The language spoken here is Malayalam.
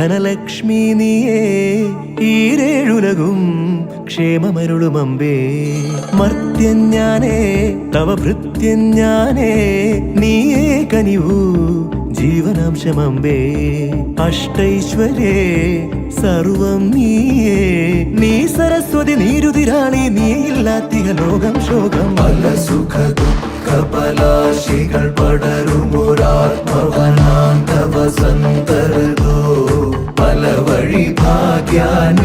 ധനലക്ഷ്മി നീയേ ഈരേഴുലകും ക്ഷേമമരുളുമമ്പേ. മർത്യൻ ഞാനേ തവ ഭൃത്യൻ ഞാനേ നീയേ കനിവൂ ജീവനാംശമമ്പേ. അഷ്ടൈശ്വര്യേ സർവം നീയേ നീ സരസ്വതി നീരുതിരാളി നീയില്ലാത്തിക ലോകം ശോകം. പല സുഖ ദുഃഖ പലാശികൾ പടരുമൊരാത്മവനാന്തവസന്തരതോ പല വഴി ഭാഗ്യാന